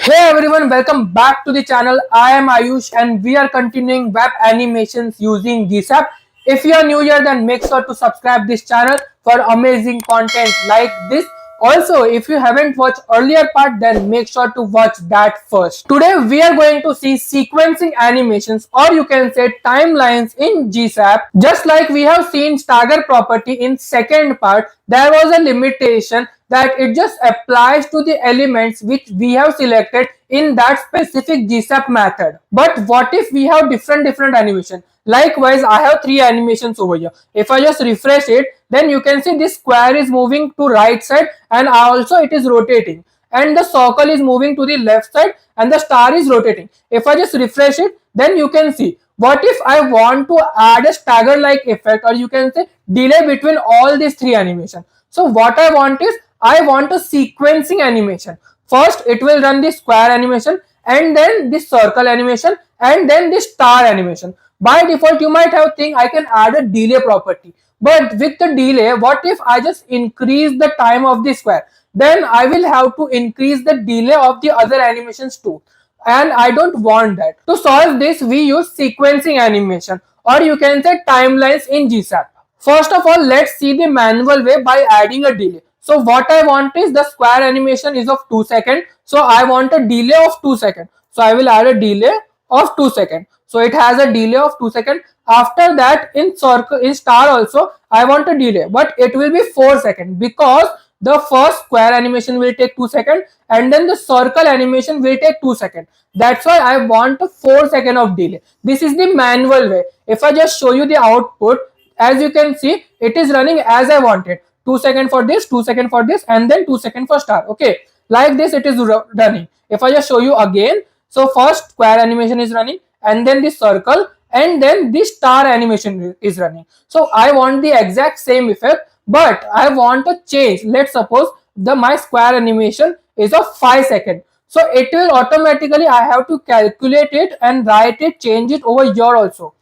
Hey everyone, welcome back to the channel. I am Ayush and we are continuing web animations using GSAP. If you are new here, then make sure to subscribe this channel for amazing content like this. Also, if you haven't watched earlier part, then make sure to watch that first. Today we are going to see sequencing animations, or you can say timelines in GSAP. Just like we have seen stagger property in second part, there was a limitation that it just applies to the elements which we have selected in that specific GSAP method. But what if we have different animation? Likewise, I have three animations over here. If I just refresh it, then you can see this square is moving to right side and also it is rotating, and the circle is moving to the left side and the star is rotating. If I just refresh it, then you can see. What if I want to add a stagger like effect, or you can say delay between all these three animations? So what I want is, I want a sequencing animation. First it will run the square animation, and then the circle animation, and then the star animation. By default you might have think I can add a delay property, but with the delay, what if I just increase the time of the square? Then I will have to increase the delay of the other animations too, and I don't want that. To solve this, we use sequencing animation, or you can say timelines in GSAP. First of all, let's see the manual way by adding a delay. So what I want is, the square animation is of 2 seconds. So I want a delay of 2 seconds. So I will add a delay of 2 seconds. So it has a delay of 2 seconds. After that, in circle, in star also, I want a delay, but it will be 4 seconds, because the first square animation will take 2 seconds and then the circle animation will take 2 seconds. That's why I want a 4 second of delay. This is the manual way. If I just show you the output, as you can see, it is running as I wanted. 2 seconds for this, 2 seconds for this, and then 2 seconds for star. Okay, like this it is running. If I just show you again, so first square animation is running, and then the circle, and then the star animation is running. So I want the exact same effect, but I want a change. Let's suppose my square animation is of 5 seconds. So it will automatically, I have to calculate it and write it, change it over here also.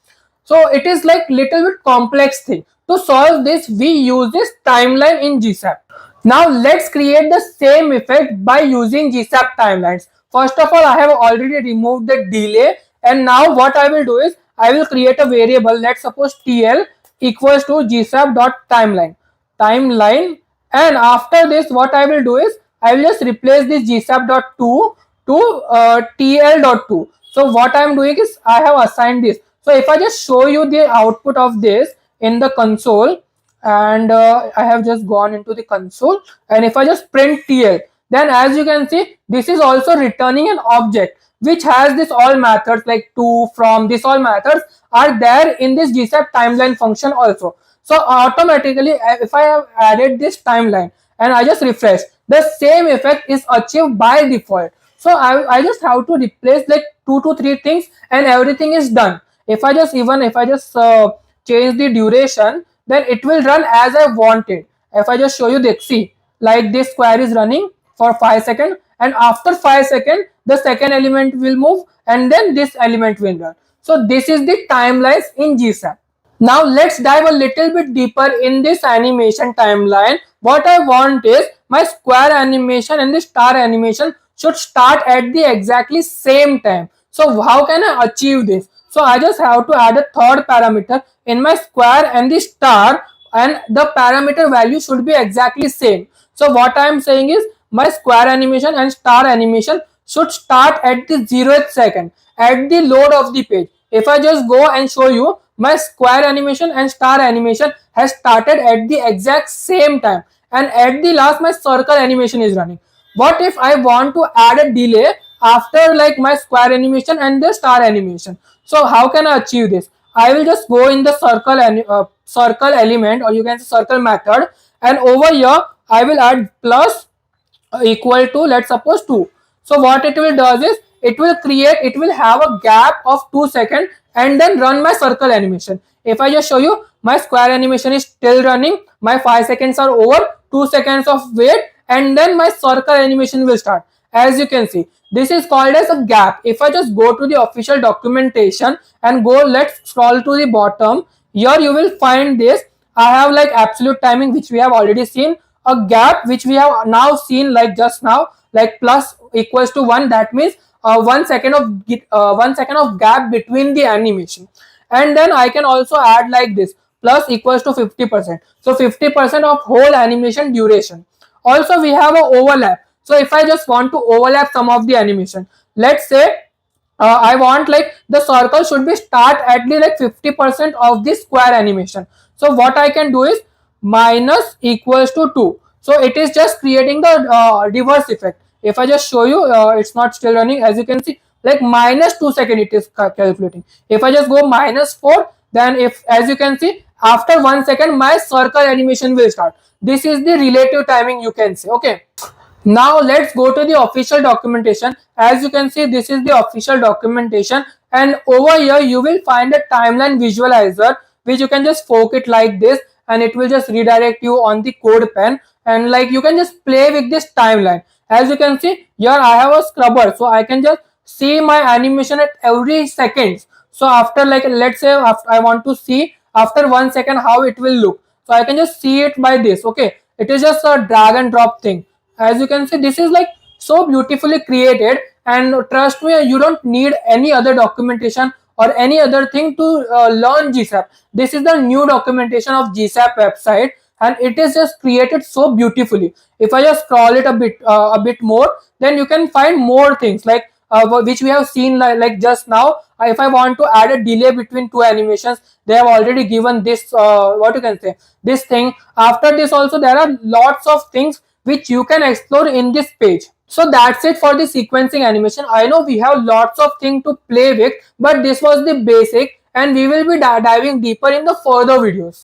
So it is like little bit complex thing. To solve this, we use this timeline in GSAP. Now let's create the same effect by using GSAP timelines. First of all, I have already removed the delay, and now what I will do is, I will create a variable. Let's suppose TL equals to gsap.timeline timeline, and after this what I will do is, I will just replace this gsap.to to tl.to. So what I am doing is, I have assigned this. So if I just show you the output of this in the console, and I have just gone into the console, and if I just print TL, then as you can see, this is also returning an object which has this all methods like to, from, this all methods are there in this GSAP timeline function also. So automatically, if I have added this timeline and I just refresh, the same effect is achieved by default. So I just have to replace like 2 to 3 things and everything is done. If I just change the duration, then it will run as I wanted. If I just show you the, see, like this square is running for 5 seconds, and after 5 seconds the second element will move, and then this element will run. So this is the timelines in GSAP. Now let's dive a little bit deeper in this animation timeline. What I want is, my square animation and the star animation should start at the exactly same time. So how can I achieve this? So I just have to add a third parameter in my square and the star, and the parameter value should be exactly same. So what I am saying is, my square animation and star animation should start at the 0th second at the load of the page. If I just go and show you, my square animation and star animation has started at the exact same time, and at the last my circle animation is running. What if I want to add a delay after like my square animation and the star animation? So how can I achieve this? I will just go in the circle and circle element, or you can say circle method, and over here I will add plus equal to, let's suppose 2. So what it will does is, it will have a gap of 2 seconds and then run my circle animation. If I just show you, my square animation is still running, my 5 seconds are over, 2 seconds of wait, and then my circle animation will start. As you can see, this is called as a gap. If I just go to the official documentation and go, let's scroll to the bottom, here you will find this. I have like absolute timing, which we have already seen, a gap which we have now seen like just now, like plus equals to 1, that means 1 second of 1 second of gap between the animation. And then I can also add like this, plus equals to 50%, so 50% of whole animation duration. Also we have a overlap. So if I just want to overlap some of the animation, let's say I want like the circle should be start at the like 50% of the square animation. So what I can do is minus equals to 2. So it is just creating the reverse effect. If I just show you, it's not still running, as you can see, like minus 2 seconds it is calculating. If I just go minus 4, then if, as you can see, after 1 second my circle animation will start. This is the relative timing, you can say. Okay. Now let's go to the official documentation. As you can see, this is the official documentation, and over here you will find a timeline visualizer, which you can just fork it like this, and it will just redirect you on the code pen, and like you can just play with this timeline. As you can see here, I have a scrubber, so I can just see my animation at every second. So after, like, let's say after I want to see after 1 second how it will look, so I can just see it by this. Okay, it is just a drag and drop thing. As you can see, this is like so beautifully created, and trust me, you don't need any other documentation or any other thing to learn GSAP. This is the new documentation of GSAP website, and it is just created so beautifully. If I just scroll it a bit more, then you can find more things like which we have seen like just now. If I want to add a delay between two animations, they have already given this what you can say, this thing. After this also there are lots of things which you can explore in this page. So that's it for the sequencing animation. I know we have lots of things to play with, but this was the basic, and we will be diving deeper in the further videos.